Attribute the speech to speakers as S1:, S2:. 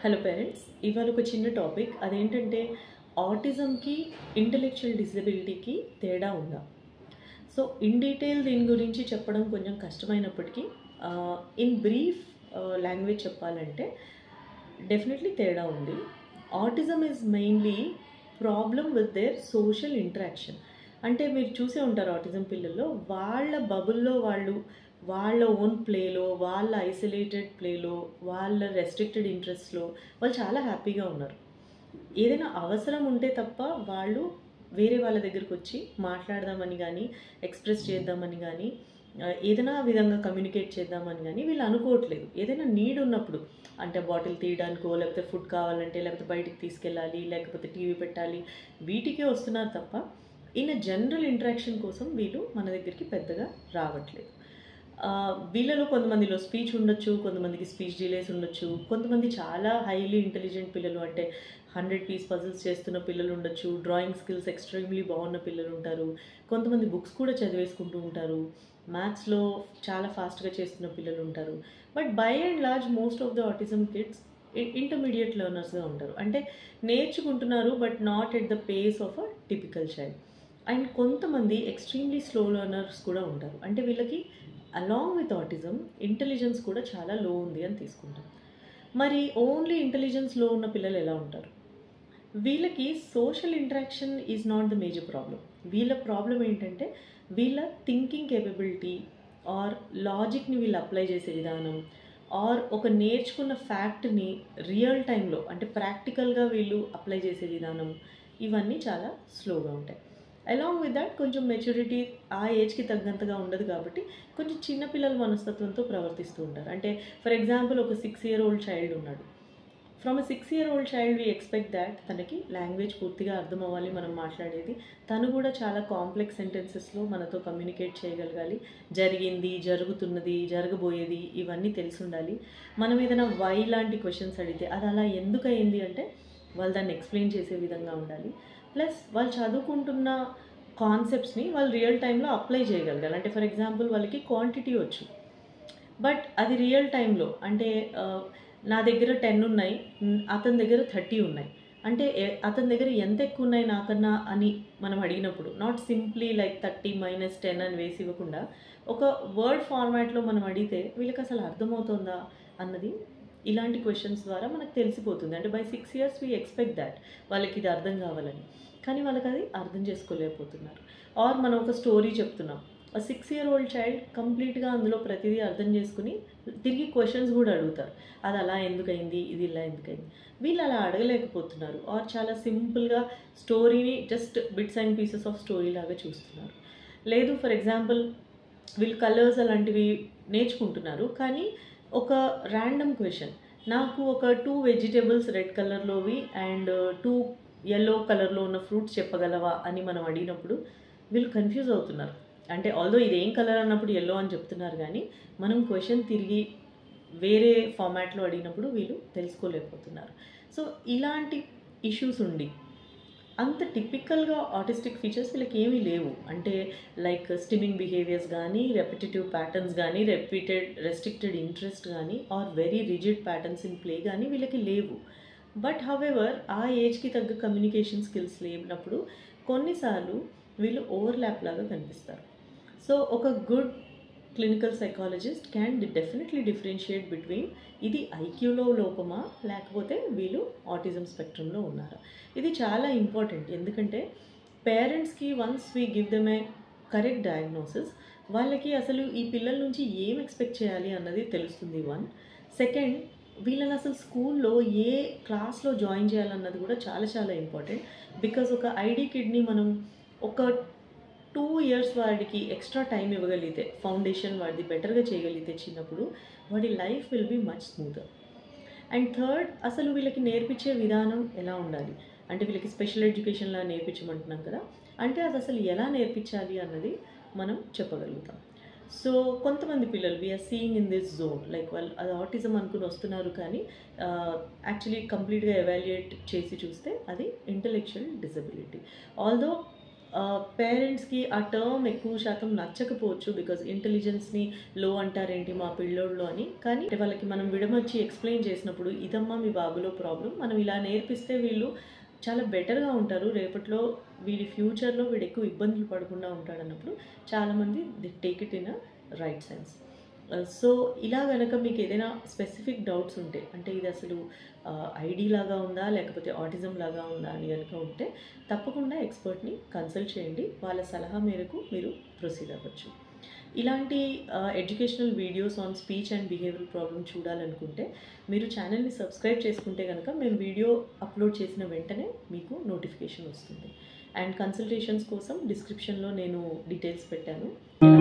S1: Hello parents, ఇవాళ ఒక చిన్న టాపిక్ అదేంటంటే ఆటిజంకి ఇంటెలెక్చువల్ డిసెబిలిటీకి తేడా ఉందా. సో ఇన్ డీటెయిల్ దీని గురించి చెప్పడం కొంచెం కష్టమైనప్పటికీ ఇన్ బ్రీఫ్ లాంగ్వేజ్ చెప్పాలంటే డెఫినెట్లీ తేడా ఉంది. Autism is mainly problem with their social interaction. అంటే మీరు చూసే ఉంటారు ఆటిజం పిల్లల్లో వాళ్ళ బబుల్లో వాళ్ళ ఓన్ ప్లేలో, వాళ్ళ ఐసోలేటెడ్ ప్లేలో, వాళ్ళ రెస్ట్రిక్టెడ్ ఇంట్రెస్ట్లో వాళ్ళు చాలా హ్యాపీగా ఉన్నారు. ఏదైనా అవసరం ఉంటే తప్ప వాళ్ళు వేరే వాళ్ళ దగ్గరికి వచ్చి మాట్లాడదామని కానీ, ఎక్స్ప్రెస్ చేద్దామని కానీ, ఏదైనా విధంగా కమ్యూనికేట్ చేద్దామని కానీ వీళ్ళు అనుకోవట్లేదు. ఏదైనా నీడ్ ఉన్నప్పుడు, అంటే బాటిల్ తీయడానికో, లేకపోతే ఫుడ్ కావాలంటే, లేకపోతే బయటికి తీసుకెళ్ళాలి, లేకపోతే టీవీ పెట్టాలి, వీటికే వస్తున్నారు తప్ప ఇన్ జనరల్ ఇంటరాక్షన్ కోసం వీళ్ళు మన దగ్గరికి పెద్దగా రావట్లేదు. వీళ్ళలో కొంతమందిలో స్పీచ్ ఉండొచ్చు, కొంతమందికి స్పీచ్ డిలేస్ ఉండొచ్చు, కొంతమంది చాలా హైలీ ఇంటెలిజెంట్ పిల్లలు, అంటే 100 పీస్ పజిల్స్ చేస్తున్న పిల్లలు ఉండొచ్చు, డ్రాయింగ్ స్కిల్స్ ఎక్స్ట్రీమ్లీ బాగున్న పిల్లలు ఉంటారు, కొంతమంది బుక్స్ కూడా చదివేసుకుంటూ ఉంటారు, మ్యాథ్స్లో చాలా ఫాస్ట్గా చేస్తున్న పిల్లలు ఉంటారు. But by and large most of the autism kids intermediate లెర్నర్స్గా ఉంటారు. అంటే నేర్చుకుంటున్నారు but not at the pace of a typical child. And కొంతమంది ఎక్స్ట్రీమ్లీ స్లో లెర్నర్స్ కూడా ఉంటారు. అంటే వీళ్ళకి అలాంగ్ విత్ ఆటిజం ఇంటెలిజెన్స్ కూడా చాలా లో ఉంది అని తీసుకుంటాం. మరి ఓన్లీ ఇంటెలిజెన్స్ లో ఉన్న పిల్లలు ఎలా ఉంటారు? వీళ్ళకి social interaction is not the major problem. వీళ్ళ ప్రాబ్లం ఏంటంటే వీళ్ళ థింకింగ్ కేపబిలిటీ ఆర్ లాజిక్ని వీళ్ళు అప్లై చేసే విధానం, ఆర్ ఒక నేర్చుకున్న ఫ్యాక్ట్ని రియల్ టైంలో అంటే ప్రాక్టికల్గా వీళ్ళు అప్లై చేసే విధానం, ఇవన్నీ చాలా స్లోగా ఉంటాయి. అలాంగ్ విత్ దాట్ కొంచెం మెచ్యూరిటీ ఆ ఏజ్కి తగ్గంతగా ఉండదు కాబట్టి కొంచెం చిన్నపిల్లల మనస్తత్వంతో ప్రవర్తిస్తూ ఉంటారు. అంటే ఫర్ ఎగ్జాంపుల్ ఒక 6-year-old చైల్డ్ ఉన్నాడు. From a 6-year-old child we expect that తనకి లాంగ్వేజ్ పూర్తిగా అర్థం అవ్వాలి, మనం మాట్లాడేది. తను కూడా చాలా కాంప్లెక్స్ సెంటెన్సెస్లో మనతో కమ్యూనికేట్ చేయగలగాలి. జరిగింది, జరుగుతున్నది, జరగబోయేది ఇవన్నీ తెలిసి ఉండాలి. మనం ఏదైనా వై లాంటి క్వశ్చన్స్ అడిగితే అది అలా ఎందుకు అయింది అంటే వాళ్ళు దాన్ని ఎక్స్ప్లెయిన్ చేసే విధంగా ఉండాలి. ప్లస్ వాళ్ళు చదువుకుంటున్న కాన్సెప్ట్స్ని వాళ్ళు రియల్ టైంలో అప్లై చేయగలగాలి. అంటే ఫర్ ఎగ్జాంపుల్ వాళ్ళకి క్వాంటిటీ వచ్చు, బట్ అది రియల్ టైంలో అంటే నా దగ్గర 10 ఉన్నాయి, అతని దగ్గర 30 ఉన్నాయి, అంటే అతని దగ్గర ఎంత ఎక్కువ ఉన్నాయి నాకన్నా అని మనం అడిగినప్పుడు నాట్ సింప్లీ లైక్ 30 - 10 అని వేసి ఇవ్వకుండా ఒక వర్డ్ ఫార్మాట్లో మనం అడిగితే వీళ్ళకి అసలు అర్థమవుతుందా అన్నది ఇలాంటి క్వశ్చన్స్ ద్వారా మనకు తెలిసిపోతుంది. అంటే by 6 years we expect that వాళ్ళకి ఇది అర్థం కావాలని, కానీ వాళ్ళకి అది అర్థం చేసుకోలేకపోతున్నారు. ఆర్ మనం ఒక స్టోరీ చెప్తున్నాం, 6-year-old చైల్డ్ కంప్లీట్గా అందులో ప్రతిదీ అర్థం చేసుకుని తిరిగి క్వశ్చన్స్ కూడా అడుగుతారు, అది అలా ఎందుకైంది, ఇది ఇలా ఎందుకైంది. వీళ్ళు అలా అడగలేకపోతున్నారు. ఆర్ చాలా సింపుల్గా స్టోరీని just bits and pieces of story లాగా చూస్తున్నారు. లేదు ఫర్ ఎగ్జాంపుల్ వీళ్ళు కలర్స్ అలాంటివి నేర్చుకుంటున్నారు, కానీ ఒక ర్యాండమ్ క్వశ్చన్, నాకు ఒక 2 వెజిటేబుల్స్ రెడ్ కలర్లోవి అండ్ 2 yellow కలర్లో ఉన్న ఫ్రూట్స్ చెప్పగలవా అని మనం అడిగినప్పుడు వీళ్ళు కన్ఫ్యూజ్ అవుతున్నారు. అంటే ఆల్దో ఇదేం కలర్ అన్నప్పుడు ఎల్లో అని చెప్తున్నారు, కానీ మనం క్వశ్చన్ తిరిగి వేరే ఫార్మాట్లో అడిగినప్పుడు వీళ్ళు తెలుసుకోలేకపోతున్నారు. సో ఇలాంటి ఇష్యూస్ ఉండి అంత టిపికల్గా ఆటిస్టిక్ ఫీచర్స్ వీళ్ళకి ఏమీ లేవు. అంటే లైక్ స్టిమింగ్ బిహేవియర్స్ కానీ, రెపిటేటివ్ ప్యాటర్న్స్ కానీ, రెస్ట్రిక్టెడ్ ఇంట్రెస్ట్ కానీ, or very rigid patterns in play కానీ వీళ్ళకి లేవు. బట్ హవెవర్ ఆ ఏజ్కి తగ్గ కమ్యూనికేషన్ స్కిల్స్ లేనప్పుడు కొన్నిసార్లు వీళ్ళు ఓవర్లాప్ లాగా కనిపిస్తారు. సో ఒక good clinical psychologist can definitely differentiate between ఇది ఐక్యూలో లోపమా లేకపోతే వీళ్ళు ఆటిజం స్పెక్ట్రమ్లో ఉన్నారా. ఇది చాలా ఇంపార్టెంట్, ఎందుకంటే పేరెంట్స్కి once we give them A correct diagnosis వాళ్ళకి అసలు ఈ పిల్లల నుంచి ఏం ఎక్స్పెక్ట్ చేయాలి అన్నది తెలుస్తుంది. 1 సెకండ్, వీళ్ళని అసలు స్కూల్లో ఏ క్లాస్లో జాయిన్ చేయాలన్నది కూడా చాలా చాలా ఇంపార్టెంట్. బికాజ్ ఒక ఐడి కిడ్ని మనం ఒక 2 years వాడికి ఎక్స్ట్రా టైం ఇవ్వగలిగితే, ఫౌండేషన్ వాడిది బెటర్గా చేయగలిగితే చిన్నప్పుడు, వాడి life will be much smoother. And third, అసలు వీళ్ళకి నేర్పించే విధానం ఎలా ఉండాలి అంటే వీళ్ళకి స్పెషల్ ఎడ్యుకేషన్లా నేర్పించమంటున్నాం కదా, అంటే అది అసలు ఎలా నేర్పించాలి అన్నది మనం చెప్పగలుగుతాం. సో కొంతమంది పిల్లలు we are seeing in this zone, like వాళ్ళు అది ఆటిజం అనుకుని వస్తున్నారు, కానీ యాక్చువల్లీ కంప్లీట్గా ఎవాల్యుయేట్ చేసి చూస్తే అది ఇంటెలెక్చువల్ డిసబిలిటీ. ఆల్దో పేరెంట్స్‌కి ఆ టర్మ్ ఎక్కువ శాతం నచ్చకపోవచ్చు. బికాజ్ ఇంటెలిజెన్స్‌ని లో అంటారేంటి మా పిల్లోడిలో అని. కానీ వాళ్ళకి మనం విడమర్చి ఎక్స్‌ప్లెయిన్ చేసినప్పుడు ఇదమ్మా మీ బాబులో ప్రాబ్లమ్. మనం ఇలా నేర్పిస్తే వీళ్ళు చాలా బెటర్‌గా ఉంటారు. రేపట్లో వీడి ఫ్యూచర్‌లో వీడు ఎక్కువ ఇబ్బందులు పడకుండా ఉంటాడన్నప్పుడు చాలామంది they take it in a right sense. So ఇలా గనక మీకు ఏదైనా స్పెసిఫిక్ డౌట్స్ ఉంటే, అంటే ఇది అసలు ఐడీ లాగా ఉందా లేకపోతే ఆటిజం లాగా ఉందా అని గనుక ఉంటే తప్పకుండా ఎక్స్పర్ట్‌ని కన్సల్ట్ చేయండి. వాళ్ళ సలహా మేరకు మీరు ప్రొసీడ్ అవ్వచ్చు. ఇలాంటి educational videos on speech and behavioural problem చూడాలనుకుంటే మీరు ఛానల్‌ని సబ్స్క్రైబ్ చేసుకుంటే గనక మేము వీడియో అప్లోడ్ చేసిన వెంటనే మీకు నోటిఫికేషన్ వస్తుంది. అండ్ కన్సల్టేషన్స్ కోసం డిస్క్రిప్షన్‌లో నేను డీటెయిల్స్ పెట్టాను. ఎలా